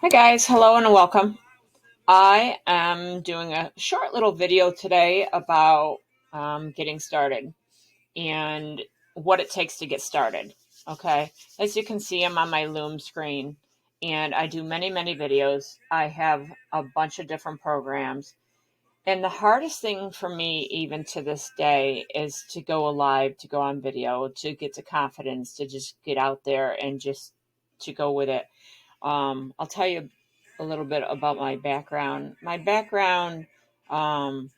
Hi guys, hello and welcome. I am doing a short little video today about getting started and what it takes to get started. Okay, as you can see, I'm on my Loom screen and I do many videos. I have a bunch of different programs, and the hardest thing for me, even to this day, is to go live, to go on video, to get the confidence to just get out there and just to go with it. I'll tell you a little bit about my background. My background, um,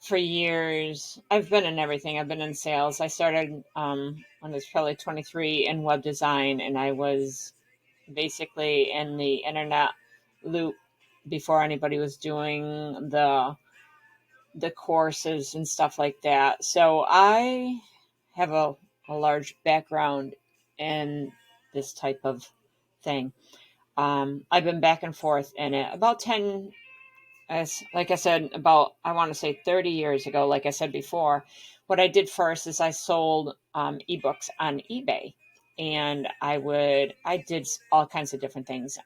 for years, I've been in everything. I've been in sales. I started when I was probably 23 in web design, and I was basically in the internet loop before anybody was doing the courses and stuff like that. So I have a large background in this type of thing. I've been back and forth in it about 10, as like I said, about, I want to say 30 years ago. Like I said before, what I did first is I sold ebooks on eBay. And I did all kinds of different things.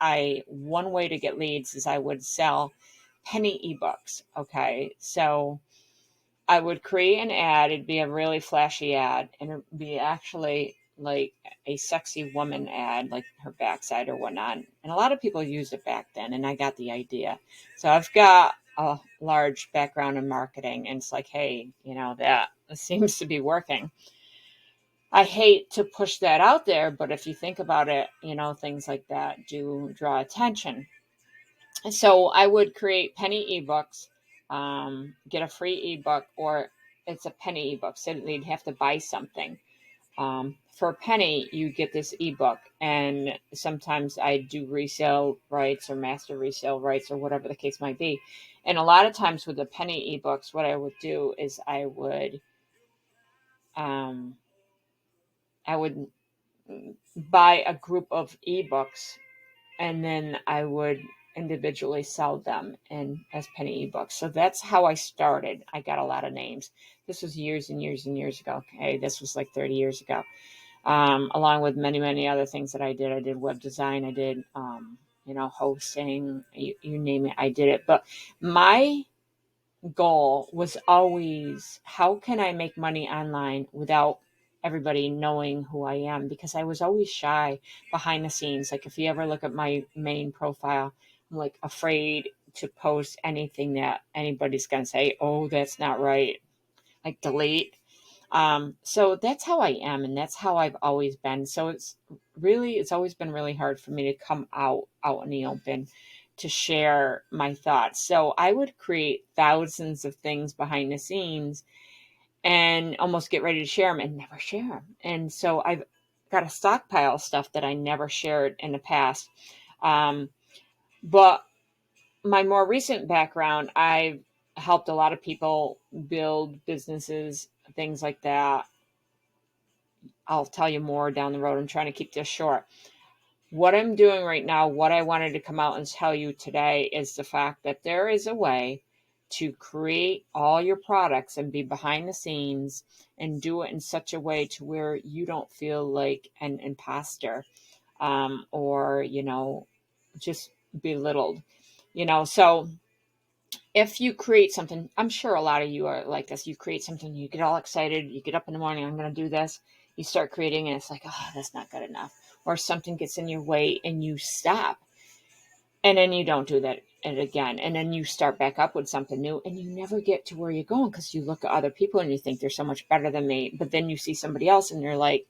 One way to get leads is I would sell penny ebooks. Okay. So I would create an ad. It'd be a really flashy ad, and it'd be actually like a sexy woman ad, like her backside or whatnot. And a lot of people used it back then, and I got the idea. So I've got a large background in marketing, and it's like, hey, that seems to be working. I hate to push that out there, but if you think about it, things like that do draw attention. So I would create penny ebooks, get a free ebook, or it's a penny ebook, so they'd have to buy something. For a penny, you get this ebook, and sometimes I do resale rights or master resale rights or whatever the case might be. And a lot of times with the penny ebooks, what I would do is um, I would buy a group of ebooks, and then I would individually sell them in as penny ebooks. So that's how I started. I got a lot of names. This was years and years and years ago. Okay, this was like 30 years ago. Along with many other things that I did. I did web design. I did hosting. You name it, I did it. But my goal was always, how can I make money online without everybody knowing who I am? Because I was always shy behind the scenes. Like if you ever look at my main profile, I'm like afraid to post anything that anybody's going to say, oh, that's not right. Like delete. So that's how I am, and that's how I've always been. So it's always been really hard for me to come out in the open to share my thoughts. So I would create thousands of things behind the scenes and almost get ready to share them and never share them. And so I've got a stockpile of stuff that I never shared in the past. Um, but my more recent background, I've helped a lot of people build businesses, things like that. I'll tell you more down the road. I'm trying to keep this short. What I'm doing right now, what I wanted to come out and tell you today, is the fact that there is a way to create all your products and be behind the scenes and do it in such a way to where you don't feel like an imposter, or, just belittled. So if you create something, I'm sure a lot of you are like this. You create something, you get all excited, you get up in the morning, I'm going to do this. You start creating, and it's like, oh, that's not good enough. Or something gets in your way and you stop. And then you don't do that and again. And then you start back up with something new, and you never get to where you're going because you look at other people and you think they're so much better than me. But then you see somebody else and you're like,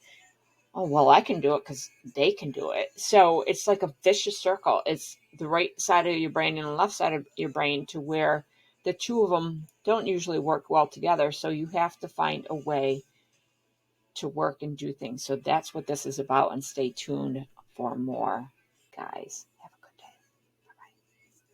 oh, well, I can do it because they can do it. So it's like a vicious circle. It's the right side of your brain and the left side of your brain, to where the two of them don't usually work well together. So you have to find a way to work and do things. So that's what this is about. And stay tuned for more, guys.